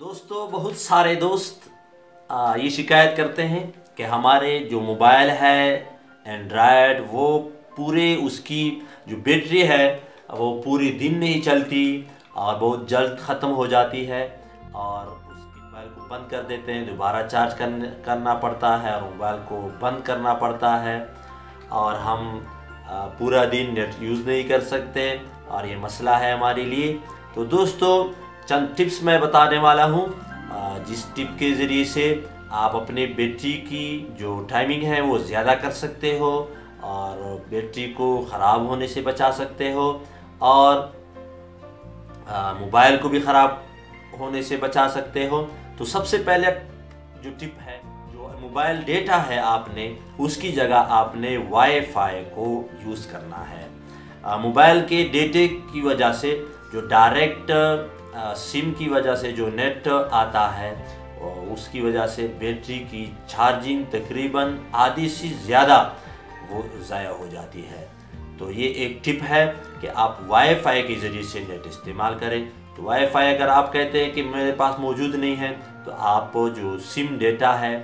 दोस्तों, बहुत सारे दोस्त ये शिकायत करते हैं कि हमारे जो मोबाइल है एंड्रॉयड वो पूरे उसकी जो बैटरी है वो पूरी दिन नहीं चलती और बहुत जल्द ख़त्म हो जाती है और उसकी मोबाइल को बंद कर देते हैं। दोबारा चार्ज करना पड़ता है और मोबाइल को बंद करना पड़ता है और हम पूरा दिन नेट यूज़ नहीं कर सकते और ये मसला है हमारे लिए। तो दोस्तों, चंद टिप्स मैं बताने वाला हूँ जिस टिप के ज़रिए से आप अपने बैटरी की जो टाइमिंग है वो ज़्यादा कर सकते हो और बैटरी को ख़राब होने से बचा सकते हो और मोबाइल को भी ख़राब होने से बचा सकते हो। तो सबसे पहले जो टिप है, जो मोबाइल डेटा है आपने उसकी जगह आपने वाईफाई को यूज़ करना है। मोबाइल के डेटे की वजह से जो डायरेक्ट सिम की वजह से जो नेट आता है उसकी वजह से बैटरी की चार्जिंग तकरीबन आधी से ज़्यादा वो ज़ाया हो जाती है। तो ये एक टिप है कि आप वाईफाई के ज़रिए से नेट इस्तेमाल करें। तो वाईफाई अगर आप कहते हैं कि मेरे पास मौजूद नहीं है तो आप जो सिम डेटा है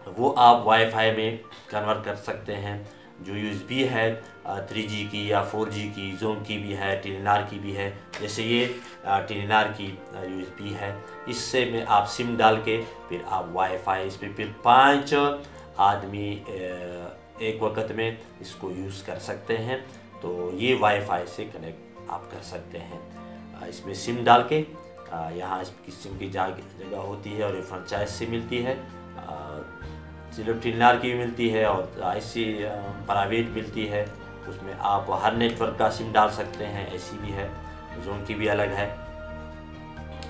वो आप वाईफाई में कन्वर्ट कर सकते हैं। जो यूएसबी है 3G की या 4G की, ज़ोन की भी है, टेलीनॉर की भी है। जैसे ये टेलीनॉर की यूएसबी है, इससे में आप सिम डाल के फिर आप वाईफाई इस पर फिर 5 आदमी एक वक्त में इसको यूज़ कर सकते हैं। तो ये वाईफाई से कनेक्ट आप कर सकते हैं। इसमें सिम डाल के यहाँ इसकी सिम की जगह होती है और ये फ्रेंचाइज से मिलती है, सिर्फ टेलीनॉर की भी मिलती है और ऐसी प्राइवेट मिलती है। उसमें आप हर नेटवर्क का सिम डाल सकते हैं, ऐसी भी है, जोन की भी अलग है।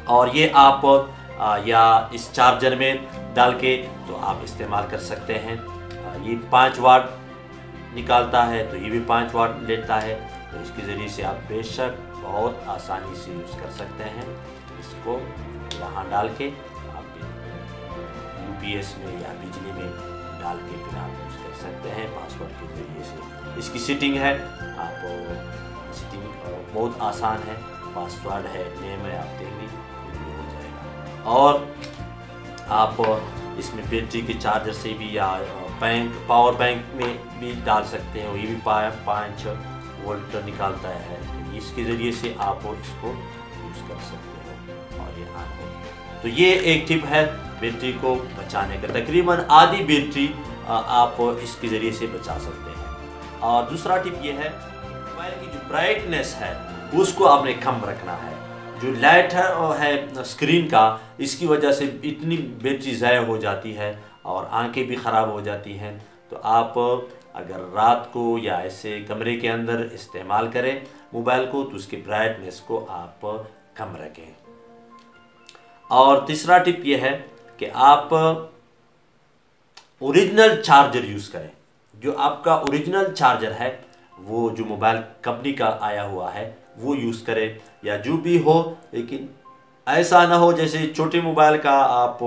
और ये आप या इस चार्जर में डाल के तो आप इस्तेमाल कर सकते हैं। ये 5 वाट निकालता है तो ये भी 5 वाट लेता है। तो इसके ज़रिए से आप बेशक बहुत आसानी से यूज़ कर सकते हैं। इसको वहाँ डाल के यूपीएस में या बिजली में डाल के फिर आप यूज़ कर सकते हैं पासवर्ड के ज़रिए से। इसकी सेटिंग है, आप सेटिंग बहुत आसान है, पासवर्ड है, नेम है, आप देंगे तो हो जाएगा। और आप इसमें बैटरी के चार्जर से भी या पावर बैंक में भी डाल सकते हैं। ये भी 5 वोल्ट निकालता है, तो इसके ज़रिए से आप इसको यूज़ कर सकते हो और ये ऑन हो। तो ये एक टिप है बैटरी को बचाने का। तकरीबन आधी बैटरी आप इसके ज़रिए से बचा सकते हैं। और दूसरा टिप ये है, मोबाइल की जो ब्राइटनेस है उसको आपने कम रखना है। जो लाइट है स्क्रीन का, इसकी वजह से इतनी बैटरी ज़ाया हो जाती है और आंखें भी ख़राब हो जाती हैं। तो आप अगर रात को या ऐसे कमरे के अंदर इस्तेमाल करें मोबाइल को तो उसकी ब्राइटनेस को आप कम रखें। और तीसरा टिप ये है कि आप ओरिजिनल चार्जर यूज़ करें। जो आपका ओरिजिनल चार्जर है वो जो मोबाइल कंपनी का आया हुआ है वो यूज़ करें या जो भी हो, लेकिन ऐसा ना हो जैसे छोटे मोबाइल का आप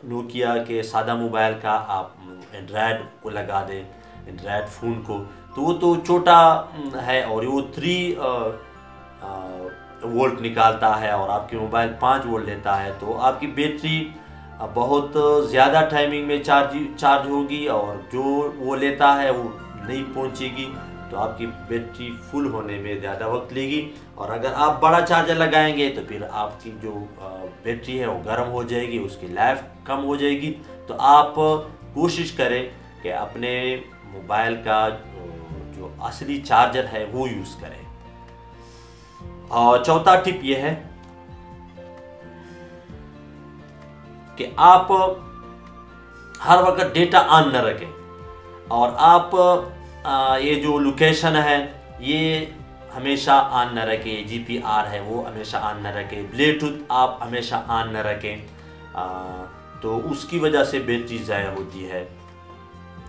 नोकिया के सादा मोबाइल का आप एंड्रॉयड को लगा दें, एंड्रॉयड फ़ोन को, तो वो तो छोटा है और वो 3 वोल्ट निकालता है और आपके मोबाइल 5 वोल्ट लेता है। तो आपकी बैटरी बहुत ज़्यादा टाइमिंग में चार्ज होगी और जो वो लेता है वो नहीं पहुंचेगी, तो आपकी बैटरी फुल होने में ज़्यादा वक्त लेगी। और अगर आप बड़ा चार्जर लगाएंगे तो फिर आपकी जो बैटरी है वो गर्म हो जाएगी, उसकी लाइफ कम हो जाएगी। तो आप कोशिश करें कि अपने मोबाइल का जो असली चार्जर है वो यूज़ करें। और चौथा टिप ये है कि आप हर वक्त डेटा ऑन न रखें और आप ये जो लोकेशन है ये हमेशा ऑन न रखें, GPR है वो हमेशा ऑन न रखें, ब्लूटूथ आप हमेशा ऑन न रखें। तो उसकी वजह से बैटरी ज़ाया होती है।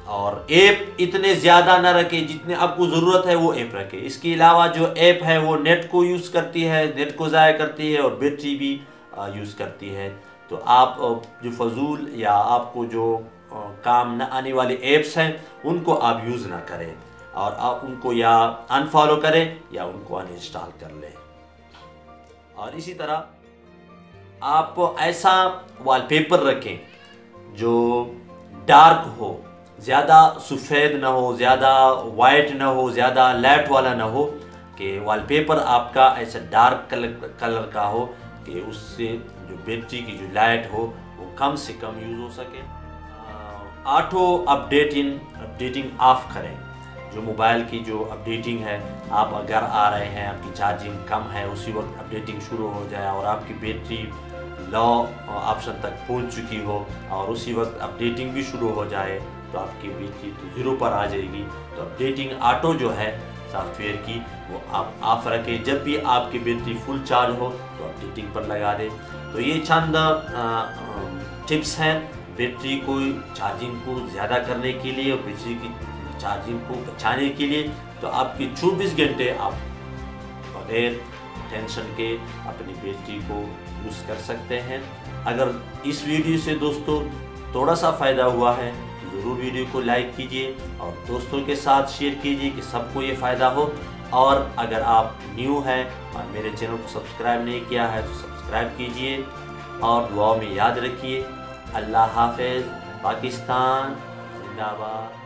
और ऐप इतने ज़्यादा ना रखें, जितने आपको ज़रूरत है वो ऐप रखें। इसके अलावा जो ऐप है वो नेट को यूज़ करती है, नेट को ज़ाया करती है और बैटरी भी यूज़ करती है। तो आप जो फजूल या आपको जो काम न आने वाले ऐप्स हैं उनको आप यूज़ ना करें और आप उनको या अनफॉलो करें या उनको अनइंस्टॉल कर लें। और इसी तरह आप ऐसा वॉलपेपर रखें जो डार्क हो, ज़्यादा सफ़ेद ना हो, ज़्यादा वाइट ना हो, ज़्यादा लाइट वाला ना हो, कि वॉलपेपर आपका ऐसा डार्क कलर का हो कि उससे जो बैटरी की जो लाइट हो वो कम से कम यूज़ हो सके। ऑटो अपडेटिंग ऑफ करें। जो मोबाइल की जो अपडेटिंग है, आप अगर आ रहे हैं, आपकी चार्जिंग कम है, उसी वक्त अपडेटिंग शुरू हो जाए और आपकी बैटरी लो ऑप्शन तक पहुंच चुकी हो और उसी वक्त अपडेटिंग भी शुरू हो जाए तो आपकी बैटरी तो ज़ीरो पर आ जाएगी। तो अपडेटिंग ऑटो जो है सॉफ्टवेयर की वो आप ऑफ रखें। जब भी आपकी बैटरी फुल चार्ज हो तो अपडेटिंग पर लगा दें। तो ये चंद टिप्स हैं बैटरी को चार्जिंग को ज़्यादा करने के लिए और बैटरी की चार्जिंग को बचाने के लिए। तो आपके 24 घंटे आप बगैर टेंशन के अपनी बैटरी को यूज़ कर सकते हैं। अगर इस वीडियो से दोस्तों थोड़ा सा फ़ायदा हुआ है तो ज़रूर वीडियो को लाइक कीजिए और दोस्तों के साथ शेयर कीजिए कि सबको ये फ़ायदा हो। और अगर आप न्यू हैं और मेरे चैनल को सब्सक्राइब नहीं किया है तो सब्सक्राइब कीजिए और दुआ में याद रखिए। अल्लाह हाफ़िज़। पाकिस्तान जिंदाबाद।